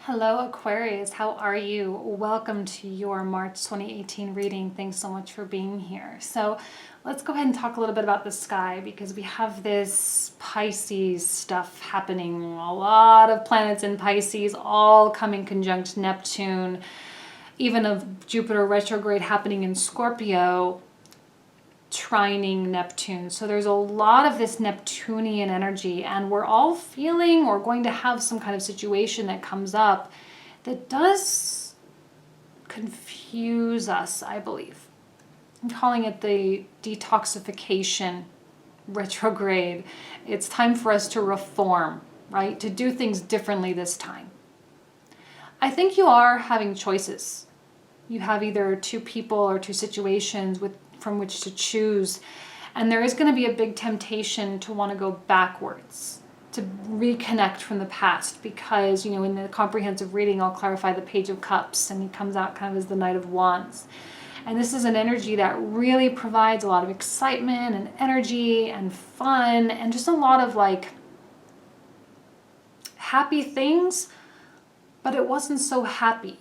Hello Aquarius, how are you? Welcome to your March 2018 reading. Thanks so much for being here. So let's go ahead and talk a little bit about the sky because we have this Pisces stuff happening. A lot of planets in Pisces all coming conjunct Neptune, even of Jupiter retrograde happening in Scorpio, trining Neptune. So there's a lot of this Neptunian energy, and we're all feeling or going to have some kind of situation that comes up that does confuse us, I believe. I'm calling it the detoxification retrograde. It's time for us to reform, right? To do things differently this time. I think you are having choices. You have either two people or two situations from which to choose. And there is going to be a big temptation to want to go backwards, to reconnect from the past, because, in the comprehensive reading, I'll clarify the Page of Cups, and he comes out kind of as the Knight of Wands. And this is an energy that really provides a lot of excitement and energy and fun and just a lot of happy things, but it wasn't so happy,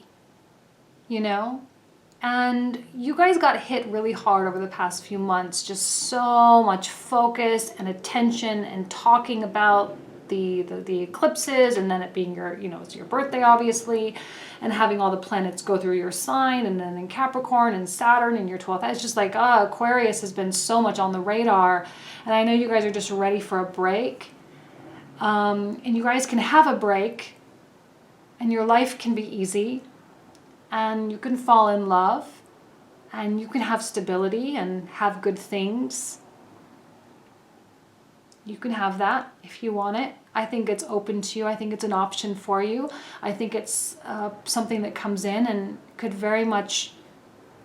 And you guys got hit really hard over the past few months. Just so much focus and attention and talking about the eclipses, and then it being it's your birthday, obviously, and having all the planets go through your sign, and then in Capricorn and Saturn in your 12th. It's just Aquarius has been so much on the radar. And I know you guys are just ready for a break. And you guys can have a break, and your life can be easy. And you can fall in love, and you can have stability and have good things. You can have that if you want it. I think it's open to you. I think it's an option for you. I think it's something that comes in and could very much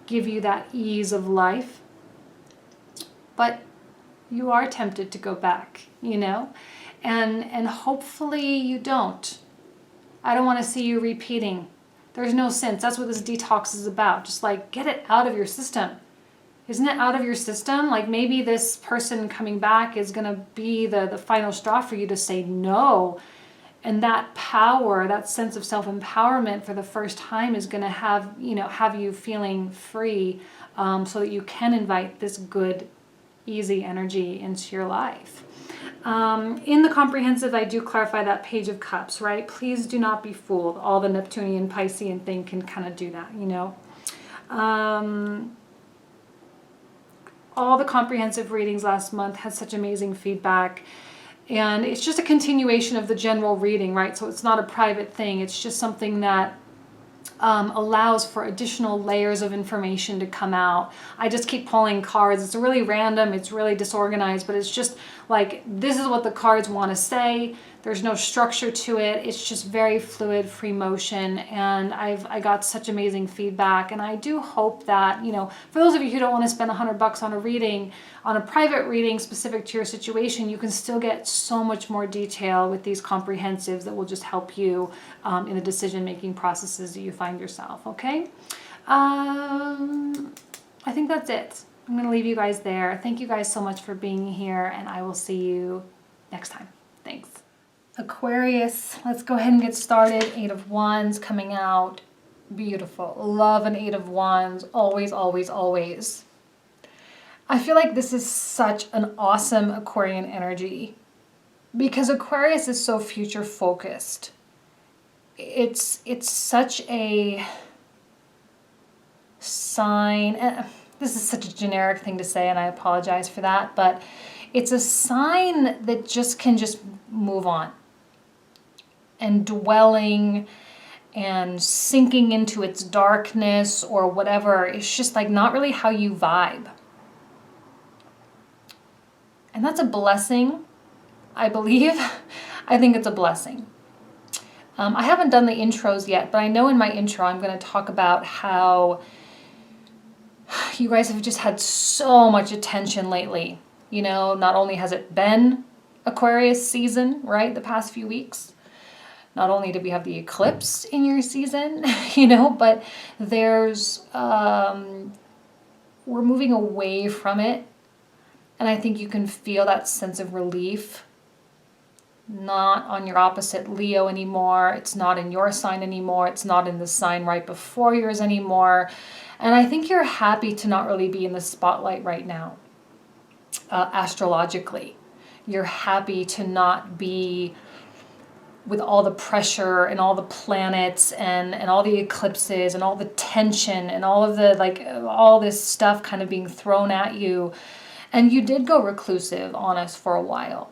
give you that ease of life. But you are tempted to go back, and hopefully you don't. I don't want to see you repeating. There's no sense. That's what this detox is about. Just get it out of your system. Isn't it out of your system? Maybe this person coming back is going to be the final straw for you to say no. And that power, that sense of self-empowerment for the first time is going to have you feeling free, so that you can invite this good, easy energy into your life. In the comprehensive, I do clarify that Page of Cups, right? Please do not be fooled. All the Neptunian Piscean thing can kind of do that, all the comprehensive readings last month had such amazing feedback. And it's just a continuation of the general reading, right? So it's not a private thing. It's just something that allows for additional layers of information to come out. I just keep pulling cards. It's really random. It's really disorganized, but it's just this is what the cards want to say. There's no structure to it. It's just very fluid, free motion. And I got such amazing feedback. And I do hope that, for those of you who don't want to spend $100 on a reading, on a private reading specific to your situation, you can still get so much more detail with these comprehensives that will just help you in the decision-making processes that you find yourself, okay? I think that's it. I'm going to leave you guys there. Thank you guys so much for being here, and I will see you next time. Thanks. Aquarius, let's go ahead and get started. 8 of Wands coming out. Beautiful. Love an 8 of Wands. Always, always, always. I feel like this is such an awesome Aquarian energy because Aquarius is so future focused. It's such a sign. This is such a generic thing to say, and I apologize for that, but it's a sign that can just move on. And dwelling and sinking into its darkness or whatever, it's just not really how you vibe. And that's a blessing, I believe. I think it's a blessing. I haven't done the intros yet, but I know in my intro I'm going to talk about how you guys have just had so much attention lately. Not only has it been Aquarius season, right, the past few weeks, not only did we have the eclipse in your season, but there's, we're moving away from it. And I think you can feel that sense of relief not on your opposite Leo anymore. It's not in your sign anymore. It's not in the sign right before yours anymore. And I think you're happy to not really be in the spotlight right now, astrologically. You're happy to not be with all the pressure and all the planets and all the eclipses and all the tension and all of the, like, all this stuff kind of being thrown at you. And you did go reclusive on us for a while.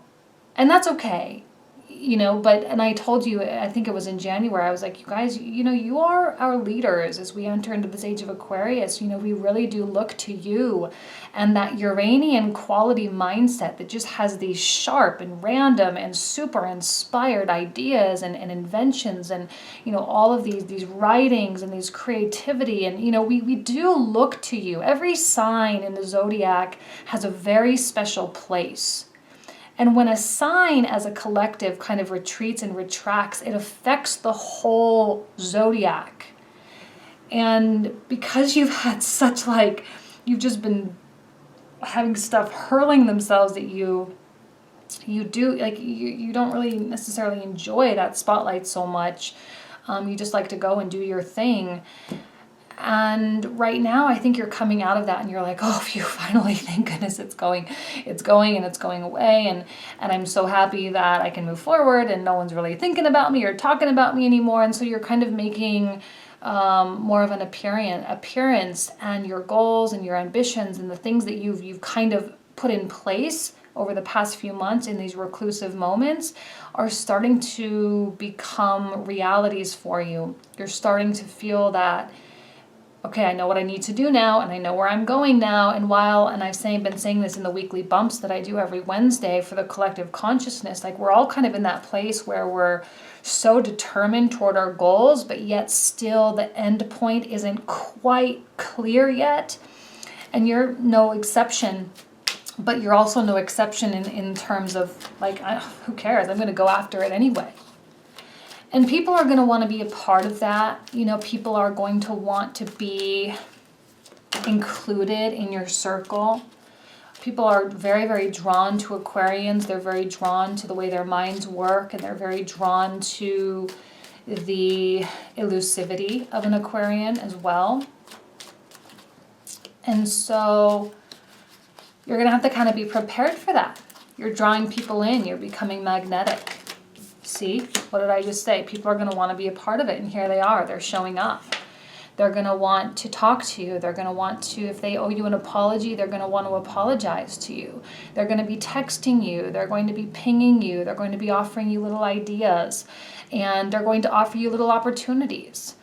And that's okay, you know, and I told you, I think it was in January, I was like, you guys, you know, you are our leaders as we enter into this age of Aquarius. You know, we really do look to you, and that Uranian quality mindset that just has these sharp and random and super inspired ideas and inventions and, you know, all of these writings and these creativity. And, you know, we do look to you. Every sign in the zodiac has a very special place. And when a sign as a collective kind of retreats and retracts, it affects the whole zodiac. And because you've had such, like, you've just been having stuff hurling themselves at you, you don't really necessarily enjoy that spotlight so much. You just like to go and do your thing. And right now, I think you're coming out of that and you're like, oh, phew, finally, thank goodness it's going and it's going away. And I'm so happy that I can move forward and no one's really thinking about me or talking about me anymore. And so you're kind of making more of an appearance, and your goals and your ambitions and the things that you've kind of put in place over the past few months in these reclusive moments are starting to become realities for you. You're starting to feel that, okay, I know what I need to do now, and I know where I'm going now. And I've been saying this in the weekly bumps that I do every Wednesday for the collective consciousness, like, we're all kind of in that place where we're so determined toward our goals, but yet still the end point isn't quite clear yet. And you're no exception, but you're also no exception in terms of, like, who cares? I'm going to go after it anyway. And people are going to want to be a part of that. You know, people are going to want to be included in your circle. People are very, very drawn to Aquarians. They're very drawn to the way their minds work, and they're very drawn to the elusivity of an Aquarian as well. And so you're going to have to kind of be prepared for that. You're drawing people in. You're becoming magnetic. See, what did I just say? People are going to want to be a part of it, and here they are. They're showing up. They're going to want to talk to you. They're going to want to, if they owe you an apology, they're going to want to apologize to you. They're going to be texting you. They're going to be pinging you. They're going to be offering you little ideas, and they're going to offer you little opportunities.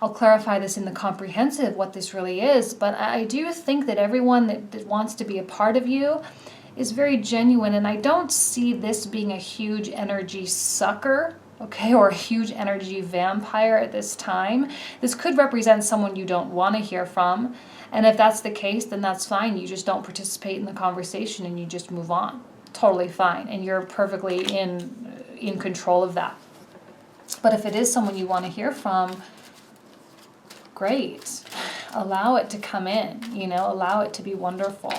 I'll clarify this in the comprehensive, what this really is, but I do think that everyone that wants to be a part of you is very genuine, and I don't see this being a huge energy sucker, okay, or a huge energy vampire at this time. This could represent someone you don't want to hear from, and if that's the case, then that's fine. You just don't participate in the conversation and you just move on. Totally fine, and you're perfectly in control of that. But if it is someone you want to hear from, great. Allow it to come in, you know, allow it to be wonderful.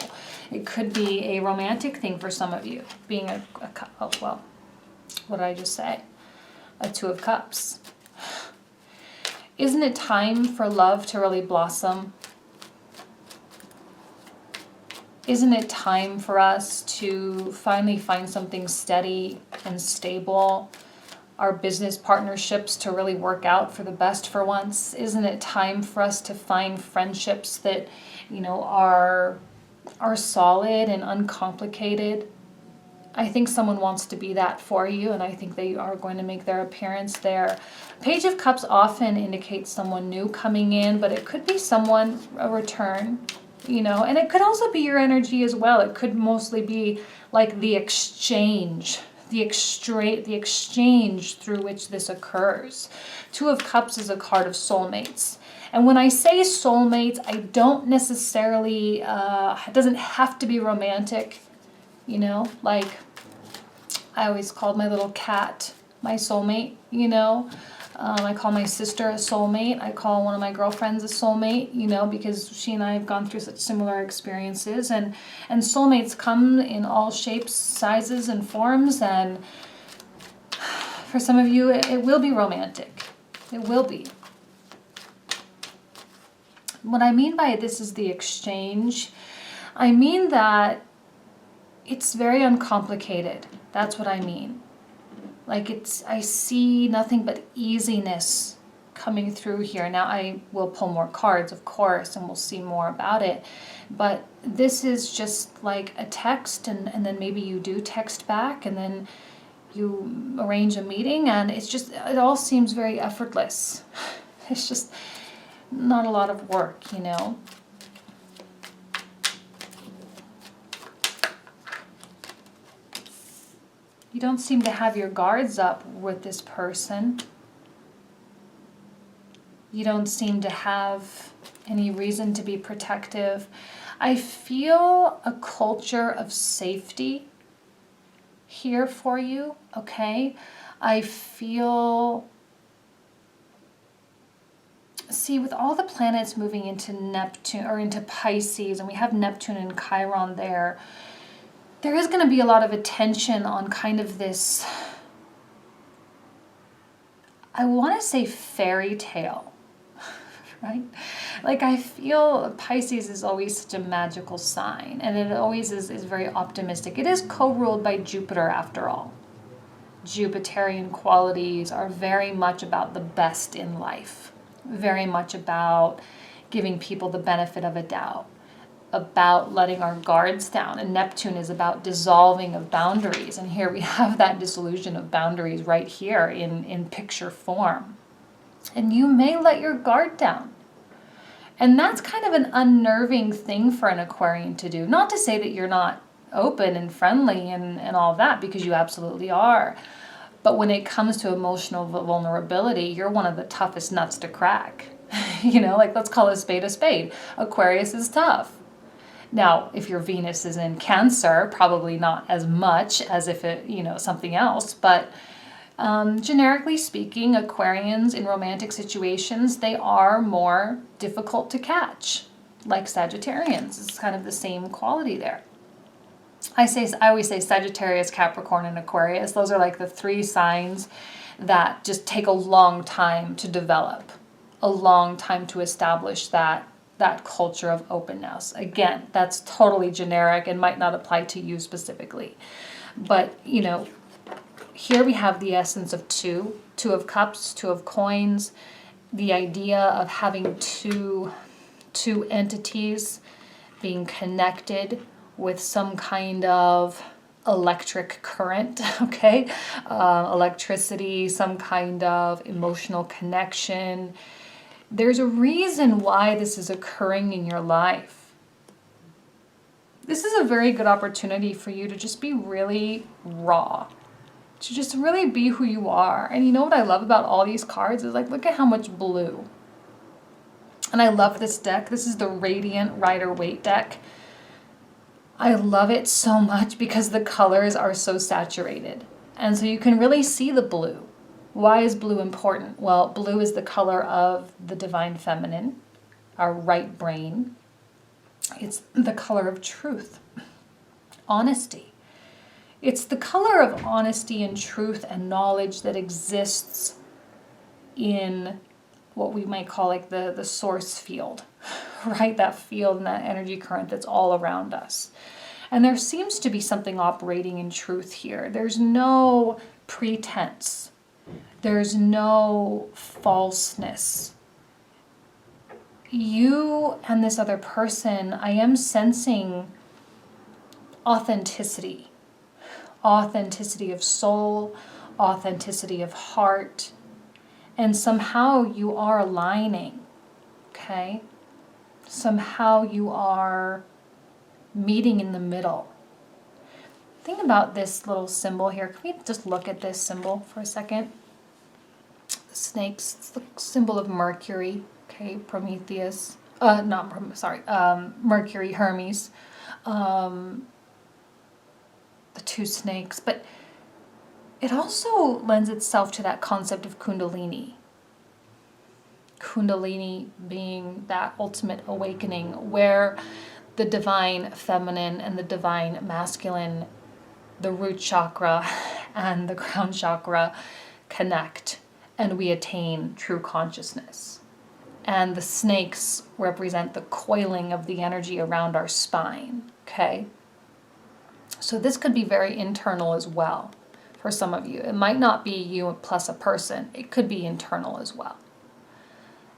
It could be a romantic thing for some of you, being what did I just say? A Two of Cups. Isn't it time for love to really blossom? Isn't it time for us to finally find something steady and stable? Our business partnerships to really work out for the best for once? Isn't it time for us to find friendships that, you know, are solid and uncomplicated? I think someone wants to be that for you, and I think they are going to make their appearance there. Page of Cups often indicates someone new coming in, but it could be a return, you know, and it could also be your energy as well. It could mostly be like the exchange through which this occurs. Two of Cups is a card of soulmates. And when I say soulmates, I don't necessarily, it doesn't have to be romantic, you know, like I always called my little cat my soulmate, you know. I call my sister a soulmate. I call one of my girlfriends a soulmate, you know, because she and I have gone through such similar experiences. And soulmates come in all shapes, sizes, and forms. And for some of you, it will be romantic. It will be. What I mean by this is the exchange. I mean that it's very uncomplicated. That's what I mean. Like I see nothing but easiness coming through here. Now I will pull more cards, of course, and we'll see more about it. But this is just like a text, and then maybe you do text back, and then you arrange a meeting, and it all seems very effortless. It's just not a lot of work, you know. You don't seem to have your guards up with this person. You don't seem to have any reason to be protective. I feel a culture of safety here for you, okay? I feel... See, with all the planets moving into Neptune, or into Pisces, and we have Neptune and Chiron there, there is going to be a lot of attention on kind of this, I want to say fairy tale, right? Like I feel Pisces is always such a magical sign, and it always is very optimistic. It is co-ruled by Jupiter after all. Jupiterian qualities are very much about the best in life, very much about giving people the benefit of a doubt, about letting our guards down. And Neptune is about dissolving of boundaries. And here we have that dissolution of boundaries right here in picture form. And you may let your guard down. And that's kind of an unnerving thing for an Aquarian to do. Not to say that you're not open and friendly and all that, because you absolutely are. But when it comes to emotional vulnerability, you're one of the toughest nuts to crack. You know, like let's call a spade a spade. Aquarius is tough. Now, if your Venus is in Cancer, probably not as much as if it, you know, something else. But generically speaking, Aquarians in romantic situations, they are more difficult to catch, like Sagittarians. It's kind of the same quality there. I always say Sagittarius, Capricorn, and Aquarius. Those are like the three signs that just take a long time to develop, a long time to establish that culture of openness. Again, that's totally generic and might not apply to you specifically. But, you know, here we have the essence of two of cups, two of coins, the idea of having two entities being connected with some kind of electric current, okay? Electricity, some kind of emotional connection. There's a reason why this is occurring in your life. This is a very good opportunity for you to just be really raw, to just really be who you are. And you know what I love about all these cards is like, look at how much blue. And I love this deck. This is the Radiant Rider-Waite deck. I love it so much because the colors are so saturated. And so you can really see the blue. Why is blue important? Well, blue is the color of the divine feminine, our right brain. It's the color of truth, honesty. It's the color of honesty and truth and knowledge that exists in what we might call like the source field, right? That field and that energy current that's all around us. And there seems to be something operating in truth here. There's no pretense. There's no falseness. You and this other person, I am sensing authenticity. Authenticity of soul, authenticity of heart. And somehow you are aligning, okay? Somehow you are meeting in the middle. Think about this little symbol here. Can we just look at this symbol for a second? The snakes, it's the symbol of Mercury, okay? Prometheus, Mercury, Hermes, the two snakes. But it also lends itself to that concept of Kundalini, Kundalini being that ultimate awakening where the divine feminine and the divine masculine, the root chakra and the crown chakra connect, and we attain true consciousness. And the snakes represent the coiling of the energy around our spine, okay? So this could be very internal as well for some of you. It might not be you plus a person. It could be internal as well.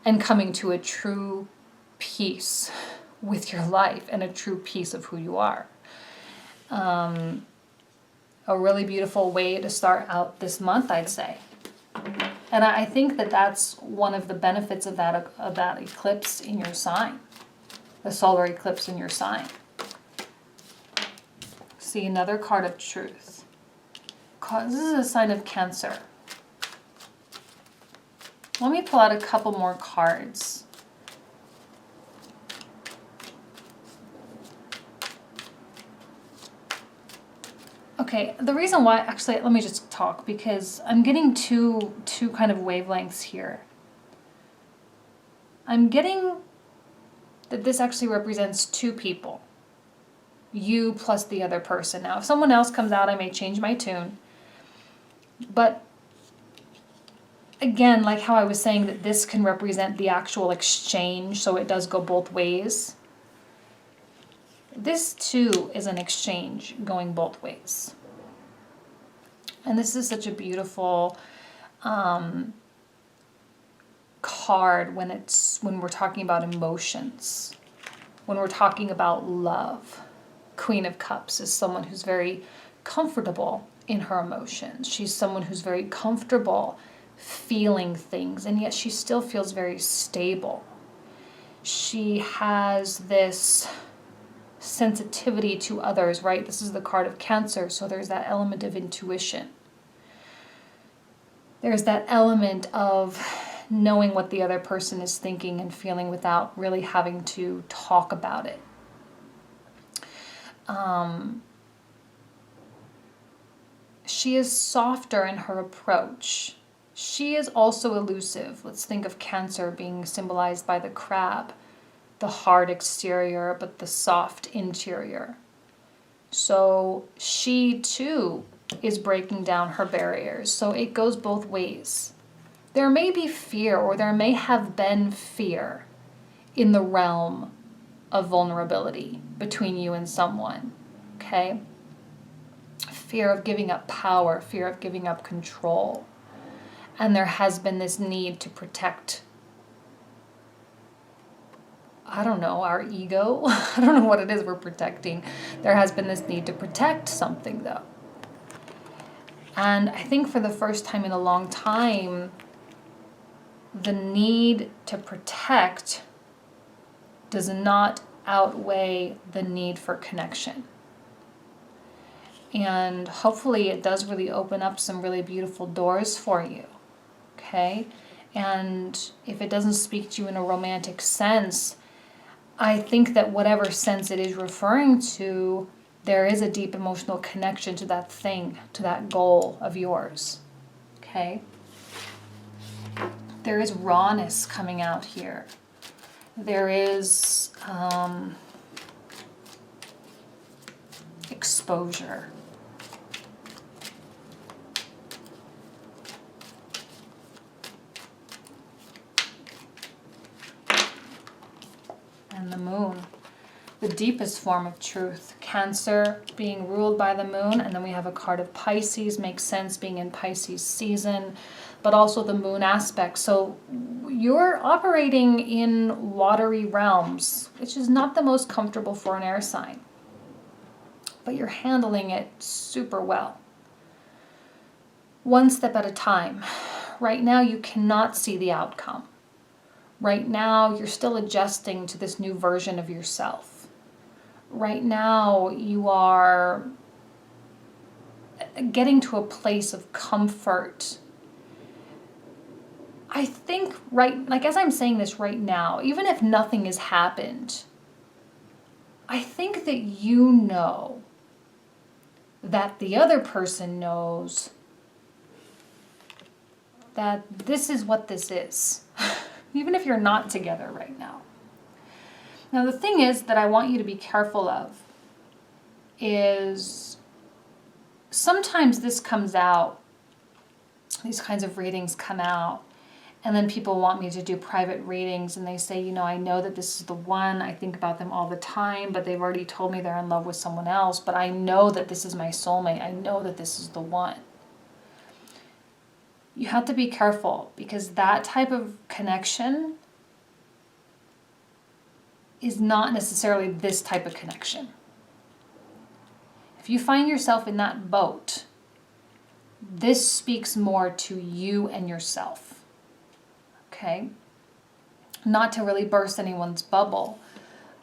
And coming to a true peace with your life and a true peace of who you are. A really beautiful way to start out this month, I'd say. And I think that that's one of the benefits of that eclipse in your sign, the solar eclipse in your sign. See, another card of truth. This is a sign of Cancer. Let me pull out a couple more cards. Okay, the reason why, actually, let me just talk, because I'm getting two kind of wavelengths here. I'm getting that this actually represents two people. You plus the other person. Now, if someone else comes out, I may change my tune. But again, like how I was saying that this can represent the actual exchange, so it does go both ways. This too is an exchange going both ways. And this is such a beautiful card when we're talking about emotions, when we're talking about love. Queen of Cups is someone who's very comfortable in her emotions. She's someone who's very comfortable feeling things, and yet she still feels very stable. She has this sensitivity to others, right? This is the card of Cancer, so there's that element of intuition. There's that element of knowing what the other person is thinking and feeling without really having to talk about it. She is softer in her approach. She is also elusive. Let's think of Cancer being symbolized by the crab, the hard exterior, but the soft interior. So she too is breaking down her barriers. So it goes both ways. There may be fear, or there may have been fear in the realm of vulnerability between you and someone, okay? Fear of giving up power, fear of giving up control. And there has been this need to protect, I don't know, our ego. I don't know what it is we're protecting. There has been this need to protect something, though. And I think for the first time in a long time, the need to protect does not outweigh the need for connection. And hopefully it does really open up some really beautiful doors for you, okay? And if it doesn't speak to you in a romantic sense, I think that whatever sense it is referring to, there is a deep emotional connection to that thing, to that goal of yours, okay? There is rawness coming out here. There is exposure. And the moon, the deepest form of truth. Cancer being ruled by the moon, and then we have a card of Pisces, makes sense being in Pisces season, but also the moon aspect. So you're operating in watery realms, which is not the most comfortable for an air sign, but you're handling it super well. One step at a time. Right now you cannot see the outcome. Right now, you're still adjusting to this new version of yourself. Right now, you are getting to a place of comfort. I think, as I'm saying this right now, even if nothing has happened, I think that you know that the other person knows that this is what this is. even if you're not together right now. Now, the thing is that I want you to be careful of is sometimes this comes out, these kinds of readings come out, and then people want me to do private readings, and they say, you know, I know that this is the one, I think about them all the time, but they've already told me they're in love with someone else, but I know that this is my soulmate, I know that this is the one. You have to be careful, because that type of connection is not necessarily this type of connection. If you find yourself in that boat, this speaks more to you and yourself. Okay? Not to really burst anyone's bubble,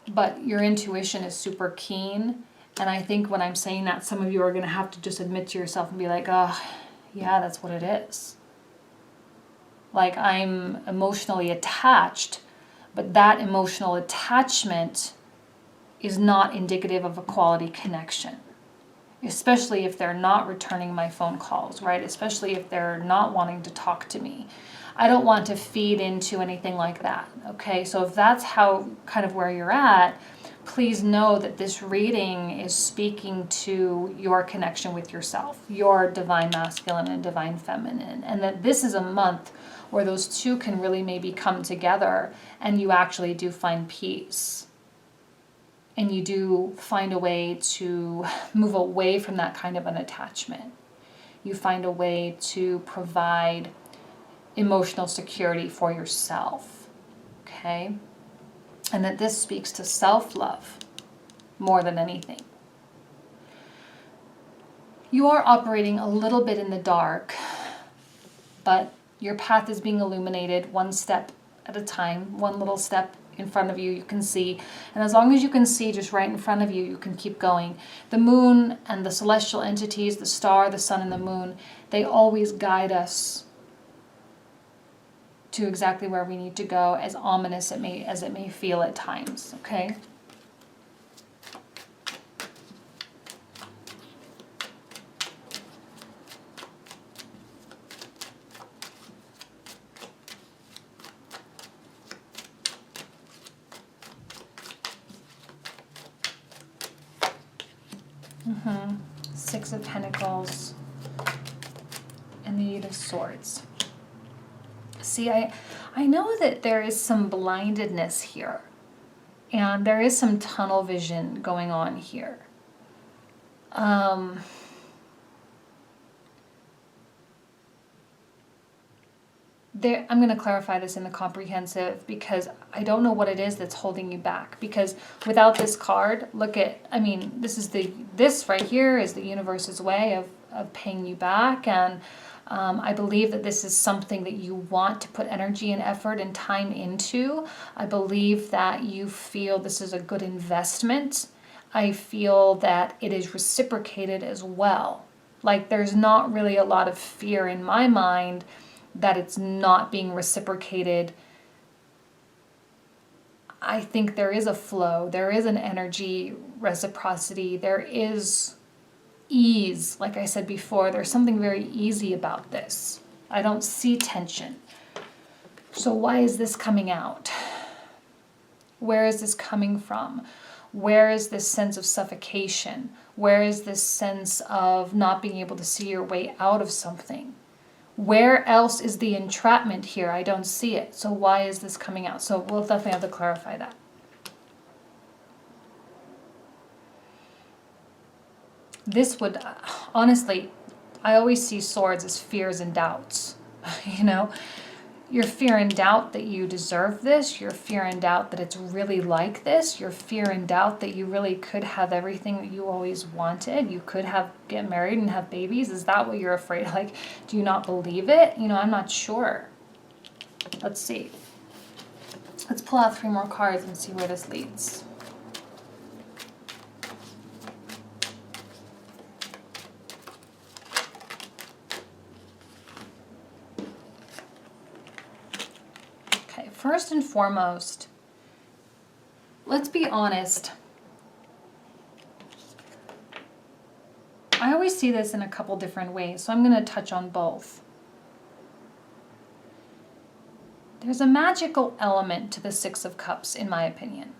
but your intuition is super keen. And I think when I'm saying that, some of you are going to have to just admit to yourself and be like, oh, yeah, that's what it is. Like, I'm emotionally attached, but that emotional attachment is not indicative of a quality connection. Especially if they're not returning my phone calls, right? Especially if they're not wanting to talk to me. I don't want to feed into anything like that, okay? So if that's how, kind of where you're at, please know that this reading is speaking to your connection with yourself, your divine masculine and divine feminine, and that this is a month where those two can really maybe come together and you actually do find peace. And you do find a way to move away from that kind of an attachment. You find a way to provide emotional security for yourself, okay? And that this speaks to self-love more than anything. You are operating a little bit in the dark, but your path is being illuminated one step at a time, one little step in front of you, you can see. And as long as you can see just right in front of you, you can keep going. The moon and the celestial entities, the star, the sun, and the moon, they always guide us to exactly where we need to go, as ominous as it may feel at times, okay? Six of Pentacles and the Eight of Swords. See, I know that there is some blindedness here, and there is some tunnel vision going on here. I'm going to clarify this in the comprehensive, because I don't know what it is that's holding you back. Because without this card, look at, I mean, this right here is the universe's way of paying you back. And I believe that this is something that you want to put energy and effort and time into. I believe that you feel this is a good investment. I feel that it is reciprocated as well. Like, there's not really a lot of fear in my mind that it's not being reciprocated. I think there is a flow, there is an energy reciprocity, there is ease. Like I said before, there's something very easy about this. I don't see tension. So why is this coming out? Where is this coming from? Where is this sense of suffocation? Where is this sense of not being able to see your way out of something? Where else is the entrapment here? I don't see it. So why is this coming out? So we'll definitely have to clarify that. This would, honestly, I always see swords as fears and doubts. You know, your fear and doubt that you deserve this, your fear and doubt that it's really like this, your fear and doubt that you really could have everything that you always wanted, you could get married and have babies. Is that what you're afraid of? Like, do you not believe it? You know, I'm not sure. Let's see. Let's pull out 3 more cards and see where this leads. First and foremost, let's be honest. I always see this in a couple different ways, so I'm going to touch on both. there's a magical element to the Six of Cups, in my opinion.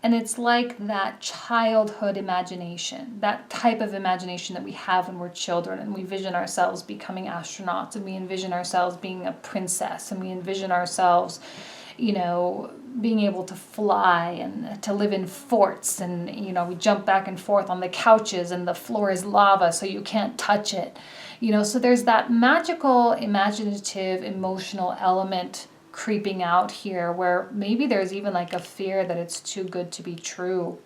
And it's like that childhood imagination, that type of imagination that we have when we're children and we envision ourselves becoming astronauts, and we envision ourselves being a princess, and we envision ourselves, you know, being able to fly and to live in forts, and, you know, we jump back and forth on the couches and the floor is lava so you can't touch it. You know, so there's that magical, imaginative, emotional element creeping out here, where maybe there's even like a fear that it's too good to be true.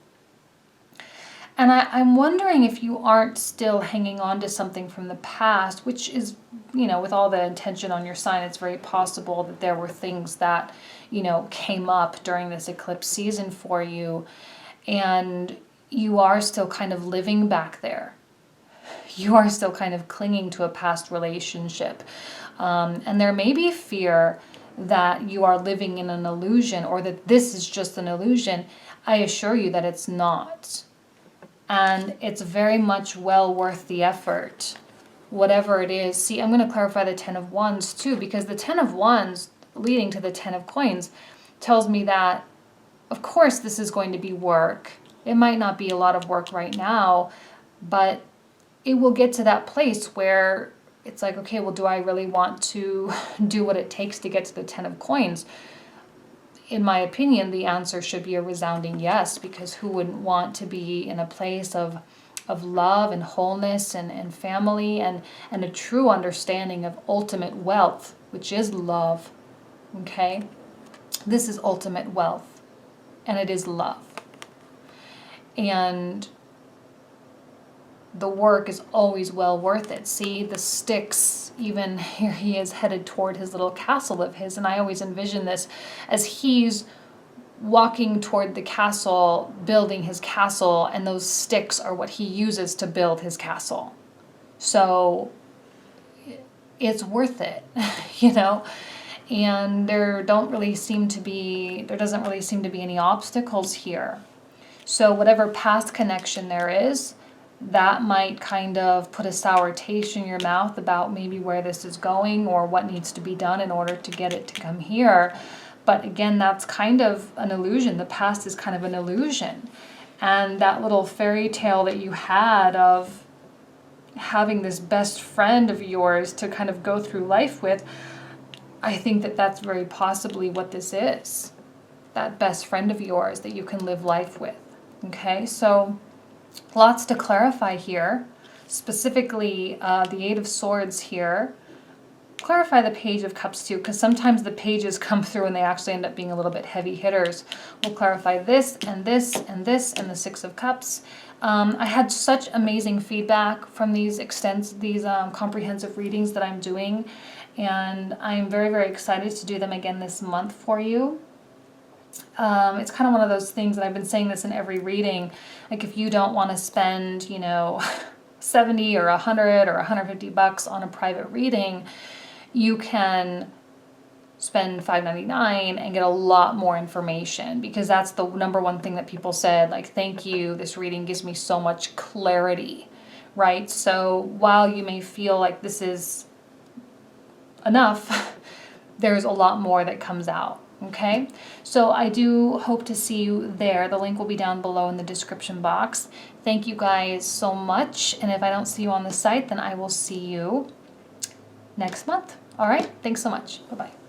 And I'm wondering if you aren't still hanging on to something from the past, which is, you know, with all the intention on your sign, it's very possible that there were things that, you know, came up during this eclipse season for you, and you are still kind of living back there. You are still kind of clinging to a past relationship. And there may be fear that you are living in an illusion, or that this is just an illusion. I assure you that it's not. And it's very much well worth the effort, whatever it is. See, I'm going to clarify the Ten of Wands too, because the Ten of Wands leading to the Ten of Coins tells me that, of course, this is going to be work. It might not be a lot of work right now, but it will get to that place where it's like, okay, well, do I really want to do what it takes to get to the Ten of Coins? In my opinion, the answer should be a resounding yes, because who wouldn't want to be in a place of love and wholeness and family and a true understanding of ultimate wealth, which is love, okay? This is ultimate wealth, and it is love. And the work is always well worth it. See, the sticks, even here he is headed toward his little castle of his, and I always envision this as he's walking toward the castle, building his castle, and those sticks are what he uses to build his castle. So it's worth it, you know? And there doesn't really seem to be any obstacles here. So whatever past connection there is, that might kind of put a sour taste in your mouth about maybe where this is going or what needs to be done in order to get it to come here. But again, that's kind of an illusion. The past is kind of an illusion. And that little fairy tale that you had of having this best friend of yours to kind of go through life with, I think that that's very possibly what this is. That best friend of yours that you can live life with. Okay, so lots to clarify here. Specifically, the Eight of Swords here. Clarify the Page of Cups too, because sometimes the pages come through and they actually end up being a little bit heavy hitters. We'll clarify this and this and this and the Six of Cups. I had such amazing feedback from these comprehensive readings that I'm doing, and I'm very, very excited to do them again this month for you. It's kind of one of those things, and I've been saying this in every reading, like if you don't want to spend, you know, 70 or 100 or 150 bucks on a private reading, you can spend $5.99 and get a lot more information, because that's the number one thing that people said, like, thank you, this reading gives me so much clarity, right? So while you may feel like this is enough, there's a lot more that comes out. Okay, so I do hope to see you there. The link will be down below in the description box. Thank you guys so much. And if I don't see you on the site, then I will see you next month. All right, thanks so much. Bye-bye.